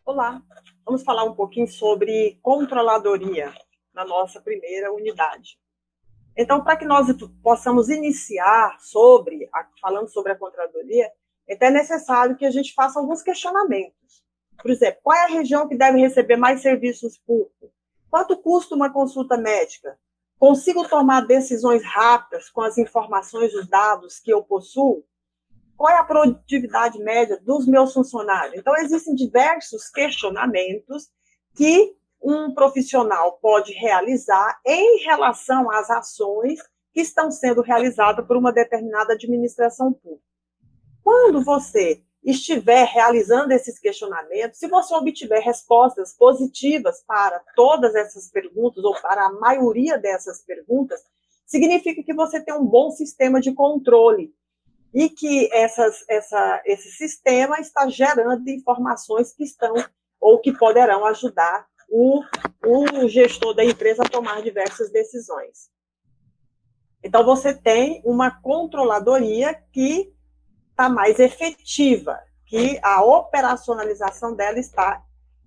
Olá, vamos falar um pouquinho sobre controladoria na nossa primeira unidade. Então, para que nós possamos iniciar falando sobre a controladoria, então é necessário que a gente faça alguns questionamentos. Por exemplo, qual é a região que deve receber mais serviços públicos? Quanto custa uma consulta médica? Consigo tomar decisões rápidas com as informações, os dados que eu possuo? Qual é a produtividade média dos meus funcionários? Então, existem diversos questionamentos que um profissional pode realizar em relação às ações que estão sendo realizadas por uma determinada administração pública. Quando você estiver realizando esses questionamentos, se você obtiver respostas positivas para todas essas perguntas, ou para a maioria dessas perguntas, significa que você tem um bom sistema de controle e que esse sistema está gerando informações que estão ou que poderão ajudar o gestor da empresa a tomar diversas decisões. Então, você tem uma controladoria que está mais efetiva, que a operacionalização dela está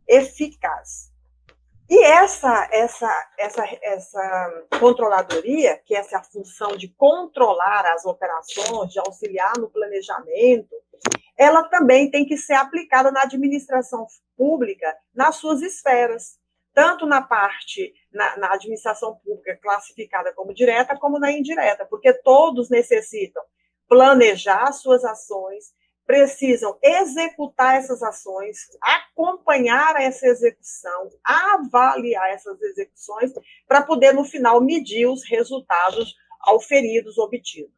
eficaz. E essa controladoria, que essa é a função de controlar as operações, de auxiliar no planejamento, ela também tem que ser aplicada na administração pública, nas suas esferas, tanto na administração pública classificada como direta, como na indireta, porque todos necessitam planejar suas ações, precisam executar essas ações, acompanhar essa execução, avaliar essas execuções, para poder, no final, medir os resultados auferidos, obtidos.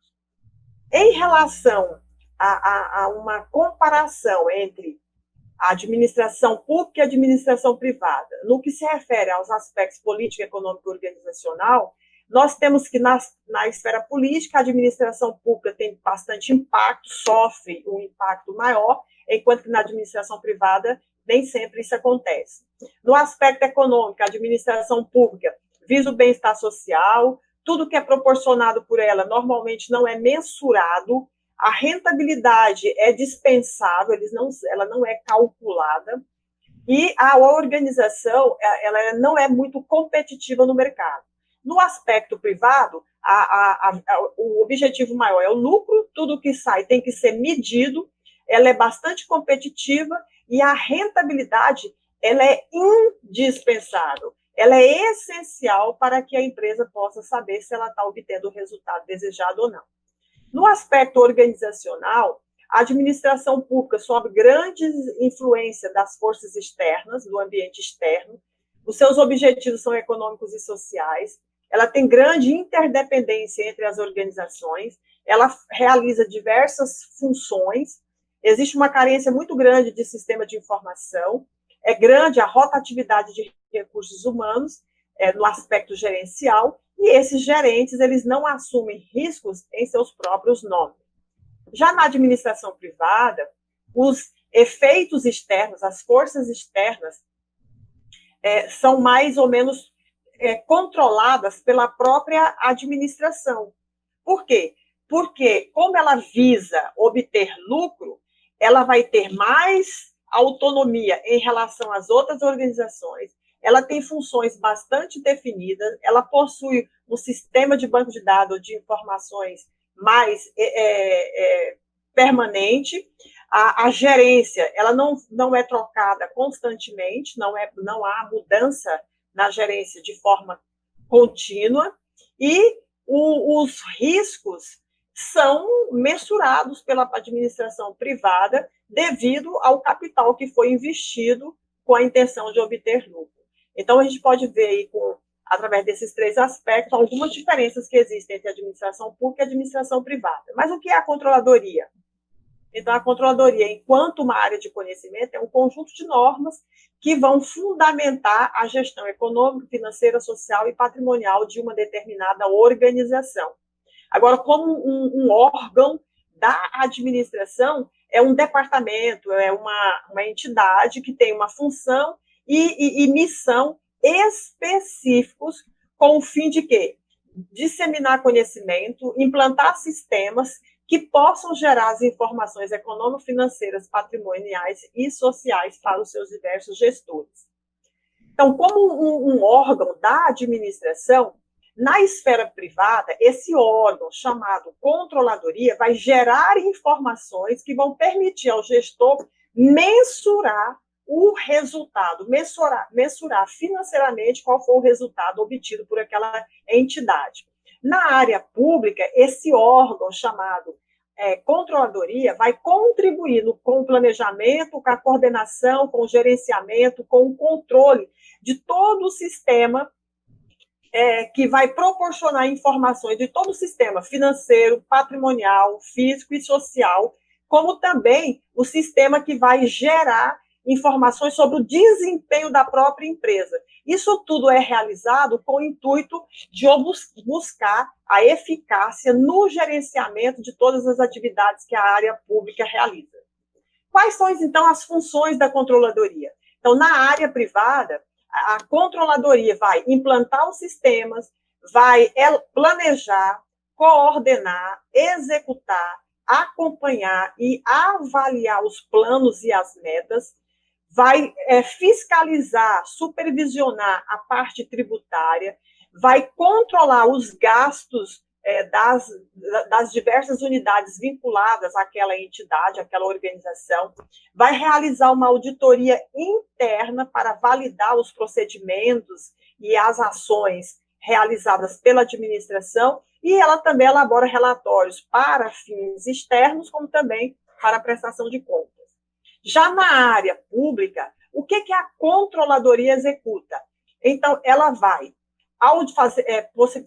Em relação a uma comparação entre a administração pública e a administração privada, no que se refere aos aspectos político, econômico e organizacional, nós temos que, na esfera política, a administração pública tem bastante impacto, sofre um impacto maior, enquanto que na administração privada nem sempre isso acontece. No aspecto econômico, a administração pública visa o bem-estar social, tudo que é proporcionado por ela normalmente não é mensurado, a rentabilidade é dispensável, ela não é calculada, e a organização ela não é muito competitiva no mercado. No aspecto privado, o objetivo maior é o lucro, tudo que sai tem que ser medido, ela é bastante competitiva e a rentabilidade ela é indispensável. Ela é essencial para que a empresa possa saber se ela está obtendo o resultado desejado ou não. No aspecto organizacional, a administração pública sofre grande influência das forças externas, do ambiente externo. Os seus objetivos são econômicos e sociais. Ela tem grande interdependência entre as organizações. Ela realiza diversas funções. Existe uma carência muito grande de sistema de informação. É grande a rotatividade de recursos humanos no aspecto gerencial. E esses gerentes, eles não assumem riscos em seus próprios nomes. Já na administração privada, os efeitos externos, as forças externas, são mais ou menos controladas pela própria administração. Por quê? Porque, como ela visa obter lucro, ela vai ter mais autonomia em relação às outras organizações, ela tem funções bastante definidas, ela possui um sistema de banco de dados de informações mais permanente, a gerência ela não é trocada constantemente, não há mudança na gerência de forma contínua, e os riscos são mensurados pela administração privada devido ao capital que foi investido com a intenção de obter lucro. Então, a gente pode ver aí, através desses três aspectos, algumas diferenças que existem entre a administração pública e a administração privada. Mas o que é a controladoria? Então, a controladoria, enquanto uma área de conhecimento, é um conjunto de normas que vão fundamentar a gestão econômica, financeira, social e patrimonial de uma determinada organização. Agora, como um órgão da administração, é um departamento, é uma entidade que tem uma função e missão específicos com o fim de quê? Disseminar conhecimento, implantar sistemas que possam gerar as informações econômico-financeiras, patrimoniais e sociais para os seus diversos gestores. Então, como um órgão da administração, na esfera privada, esse órgão chamado controladoria vai gerar informações que vão permitir ao gestor mensurar o resultado, mensurar financeiramente qual foi o resultado obtido por aquela entidade. Na área pública, esse órgão chamado controladoria vai contribuir com o planejamento, com a coordenação, com o gerenciamento, com o controle de todo o sistema que vai proporcionar informações de todo o sistema financeiro, patrimonial, físico e social, como também o sistema que vai gerar informações sobre o desempenho da própria empresa. Isso tudo é realizado com o intuito de buscar a eficácia no gerenciamento de todas as atividades que a área pública realiza. Quais são, então, as funções da controladoria? Então, na área privada, a controladoria vai implantar os sistemas, vai planejar, coordenar, executar, acompanhar e avaliar os planos e as metas, vai fiscalizar, supervisionar a parte tributária, vai controlar os gastos das diversas unidades vinculadas àquela entidade, àquela organização, vai realizar uma auditoria interna para validar os procedimentos e as ações realizadas pela administração, e ela também elabora relatórios para fins externos, como também para a prestação de contas. Já na área pública, o que a controladoria executa? Então, ela vai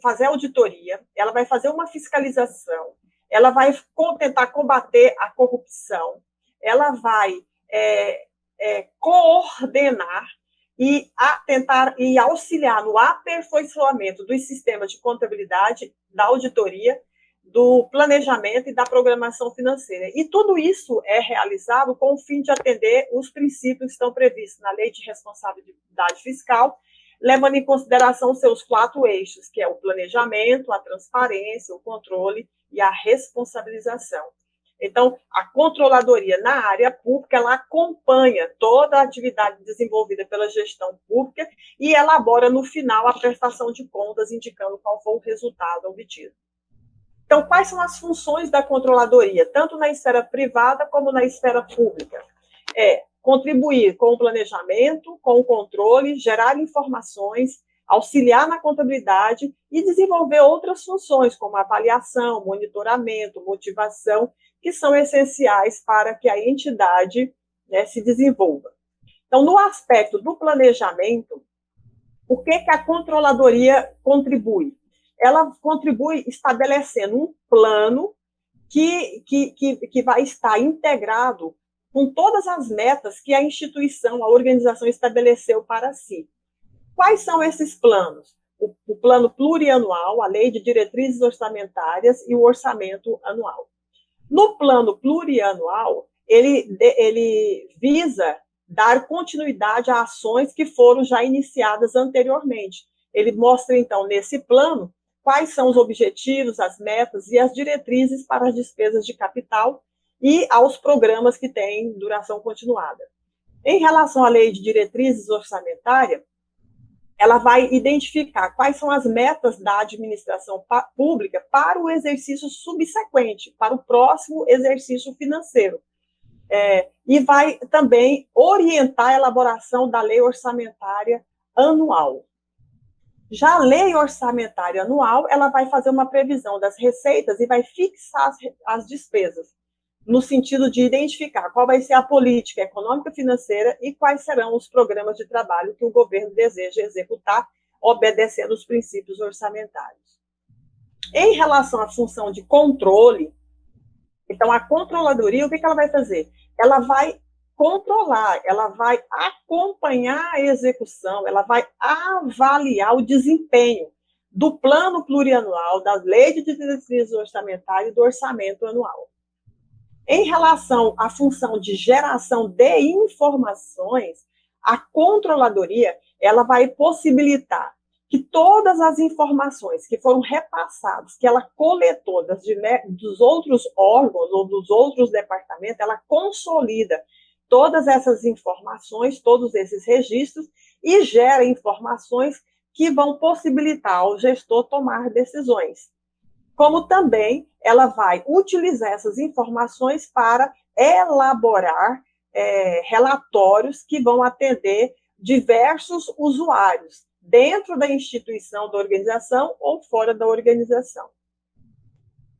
fazer auditoria, ela vai fazer uma fiscalização, ela vai tentar combater a corrupção, ela vai coordenar e tentar e auxiliar no aperfeiçoamento dos sistemas de contabilidade, da auditoria, do planejamento e da programação financeira. E tudo isso é realizado com o fim de atender os princípios que estão previstos na Lei de Responsabilidade Fiscal, levando em consideração seus 4 eixos, que é o planejamento, a transparência, o controle e a responsabilização. Então, a controladoria na área pública, ela acompanha toda a atividade desenvolvida pela gestão pública e elabora, no final, a prestação de contas, indicando qual foi o resultado obtido. Então, quais são as funções da controladoria, tanto na esfera privada como na esfera pública? Contribuir com o planejamento, com o controle, gerar informações, auxiliar na contabilidade e desenvolver outras funções, como avaliação, monitoramento, motivação, que são essenciais para que a entidade se desenvolva. Então, no aspecto do planejamento, o que a controladoria contribui? Ela contribui estabelecendo um plano que vai estar integrado com todas as metas que a instituição, a organização estabeleceu para si. Quais são esses planos? O plano plurianual, a lei de diretrizes orçamentárias e o orçamento anual. No plano plurianual, ele visa dar continuidade a ações que foram já iniciadas anteriormente. Ele mostra, então, nesse plano, quais são os objetivos, as metas e as diretrizes para as despesas de capital e aos programas que têm duração continuada. Em relação à lei de diretrizes orçamentárias, ela vai identificar quais são as metas da administração pública para o exercício subsequente, para o próximo exercício financeiro. E vai também orientar a elaboração da lei orçamentária anual. Já a lei orçamentária anual, ela vai fazer uma previsão das receitas e vai fixar as despesas, no sentido de identificar qual vai ser a política econômica financeira e quais serão os programas de trabalho que o governo deseja executar, obedecendo os princípios orçamentários. Em relação à função de controle, então a controladoria, o que ela vai fazer? Ela vai controlar, ela vai acompanhar a execução, ela vai avaliar o desempenho do plano plurianual, da lei de diretrizes orçamentárias e do orçamento anual. Em relação à função de geração de informações, a controladoria ela vai possibilitar que todas as informações que foram repassadas, que ela coletou dos outros órgãos ou dos outros departamentos, ela consolida todas essas informações, todos esses registros, e gera informações que vão possibilitar ao gestor tomar decisões. Como também ela vai utilizar essas informações para elaborar relatórios que vão atender diversos usuários, dentro da instituição da organização ou fora da organização.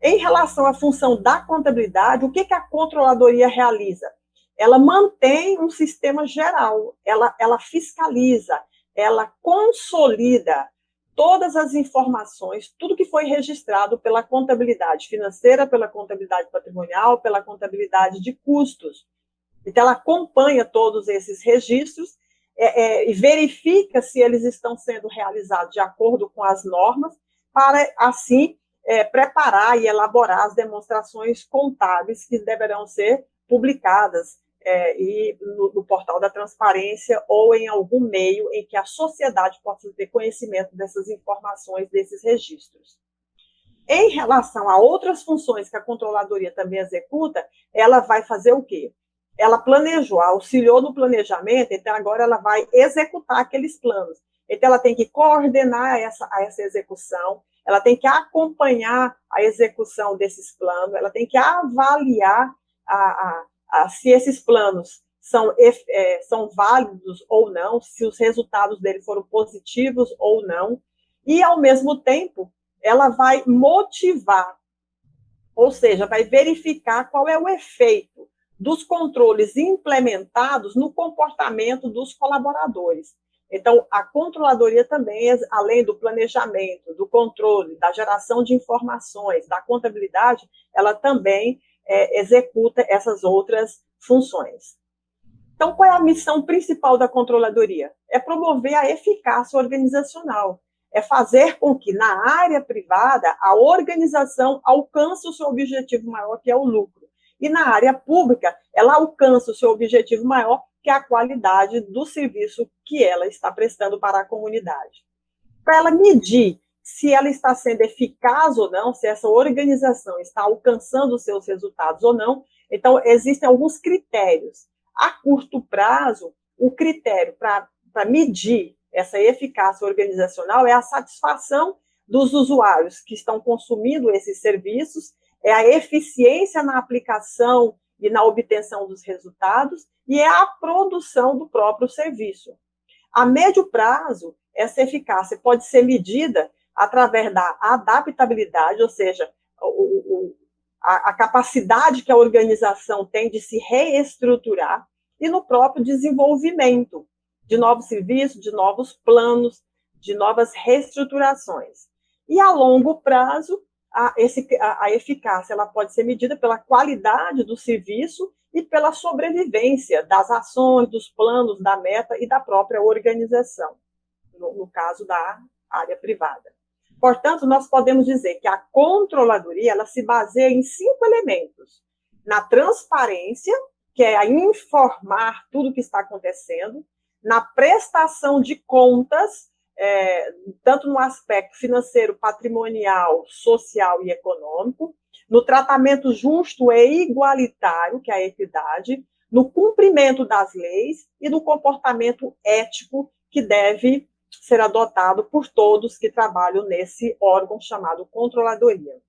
Em relação à função da contabilidade, o que a controladoria realiza? Ela mantém um sistema geral, ela fiscaliza, ela consolida todas as informações, tudo que foi registrado pela contabilidade financeira, pela contabilidade patrimonial, pela contabilidade de custos. Então, ela acompanha todos esses registros e verifica se eles estão sendo realizados de acordo com as normas, para, assim, preparar e elaborar as demonstrações contábeis que deverão ser publicadas no portal da transparência ou em algum meio em que a sociedade possa ter conhecimento dessas informações, desses registros. Em relação a outras funções que a controladoria também executa, ela vai fazer o quê? Ela planejou, auxiliou no planejamento, então agora ela vai executar aqueles planos. Então ela tem que coordenar essa execução, ela tem que acompanhar a execução desses planos, ela tem que avaliar se esses planos são válidos ou não, se os resultados dele foram positivos ou não, e ao mesmo tempo ela vai motivar, ou seja, vai verificar qual é o efeito dos controles implementados no comportamento dos colaboradores. Então, a controladoria também, além do planejamento, do controle, da geração de informações, da contabilidade, ela também executa essas outras funções. Então, qual é a missão principal da controladoria? É promover a eficácia organizacional, é fazer com que, na área privada, a organização alcance o seu objetivo maior, que é o lucro. E na área pública, ela alcança o seu objetivo maior, que é a qualidade do serviço que ela está prestando para a comunidade. Para ela medir se ela está sendo eficaz ou não, se essa organização está alcançando os seus resultados ou não, então existem alguns critérios. A curto prazo, o critério para medir essa eficácia organizacional é a satisfação dos usuários que estão consumindo esses serviços, é a eficiência na aplicação e na obtenção dos resultados, e é a produção do próprio serviço. A médio prazo, essa eficácia pode ser medida através da adaptabilidade, ou seja, a capacidade que a organização tem de se reestruturar, e no próprio desenvolvimento de novos serviços, de novos planos, de novas reestruturações. E a longo prazo, a eficácia ela pode ser medida pela qualidade do serviço e pela sobrevivência das ações, dos planos, da meta e da própria organização, no caso da área privada. Portanto, nós podemos dizer que a controladoria ela se baseia em 5 elementos. Na transparência, que é a informar tudo o que está acontecendo, na prestação de contas, tanto no aspecto financeiro, patrimonial, social e econômico, no tratamento justo e igualitário, que é a equidade, no cumprimento das leis e no comportamento ético que deve ser adotado por todos que trabalham nesse órgão chamado controladoria.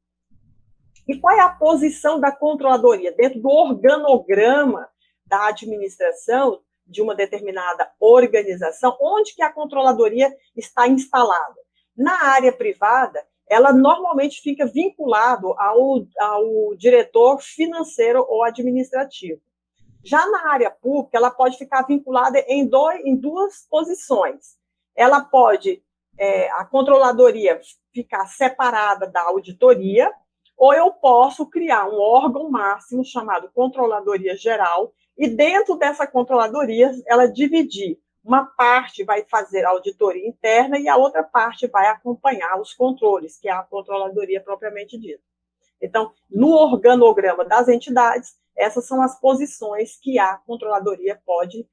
E qual é a posição da controladoria dentro do organograma da administração de uma determinada organização? Onde que a controladoria está instalada? Na área privada, ela normalmente fica vinculada ao diretor financeiro ou administrativo. Já na área pública, ela pode ficar vinculada em duas posições. Ela pode, a controladoria, ficar separada da auditoria, ou eu posso criar um órgão máximo chamado Controladoria Geral, e dentro dessa controladoria, ela dividir. Uma parte vai fazer a auditoria interna e a outra parte vai acompanhar os controles, que é a controladoria propriamente dita. Então, no organograma das entidades, essas são as posições que a controladoria pode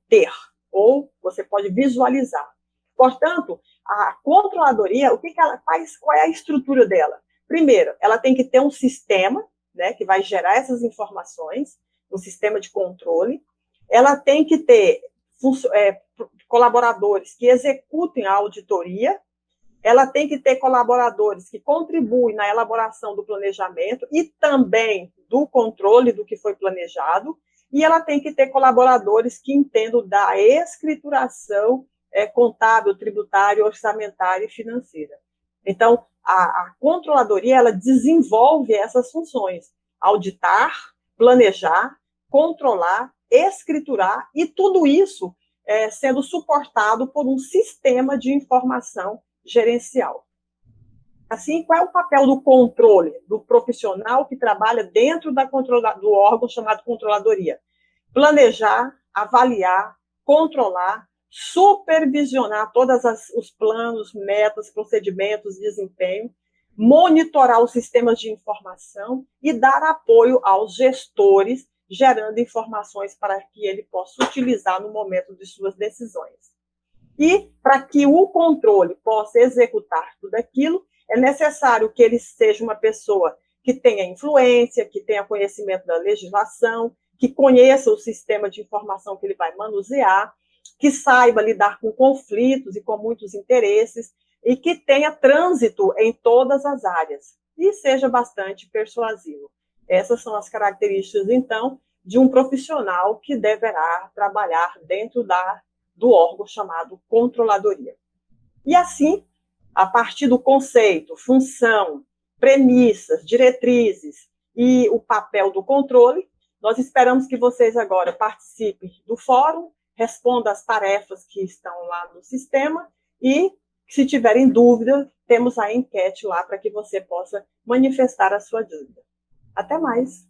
ter, ou você pode visualizar. Portanto, a controladoria, o que ela faz, qual é a estrutura dela? Primeiro, ela tem que ter um sistema, né, que vai gerar essas informações, um sistema de controle. Ela tem que ter colaboradores que executem a auditoria. Ela tem que ter colaboradores que contribuem na elaboração do planejamento e também do controle do que foi planejado. E ela tem que ter colaboradores que entendam da escrituração contábil, tributária, orçamentária e financeira. Então, a controladoria, ela desenvolve essas funções: auditar, planejar, controlar, escriturar, e tudo isso sendo suportado por um sistema de informação gerencial. Assim, qual é o papel do controle, do profissional que trabalha dentro do órgão chamado controladoria? Planejar, avaliar, controlar, supervisionar todos os planos, metas, procedimentos, desempenho, monitorar os sistemas de informação e dar apoio aos gestores, gerando informações para que ele possa utilizar no momento de suas decisões. E para que o controle possa executar tudo aquilo, é necessário que ele seja uma pessoa que tenha influência, que tenha conhecimento da legislação, que conheça o sistema de informação que ele vai manusear, que saiba lidar com conflitos e com muitos interesses, e que tenha trânsito em todas as áreas, e seja bastante persuasivo. Essas são as características, então, de um profissional que deverá trabalhar dentro do órgão chamado controladoria. E assim, a partir do conceito, função, premissas, diretrizes e o papel do controle, nós esperamos que vocês agora participem do fórum, respondam as tarefas que estão lá no sistema e, se tiverem dúvida, temos a enquete lá para que você possa manifestar a sua dúvida. Até mais!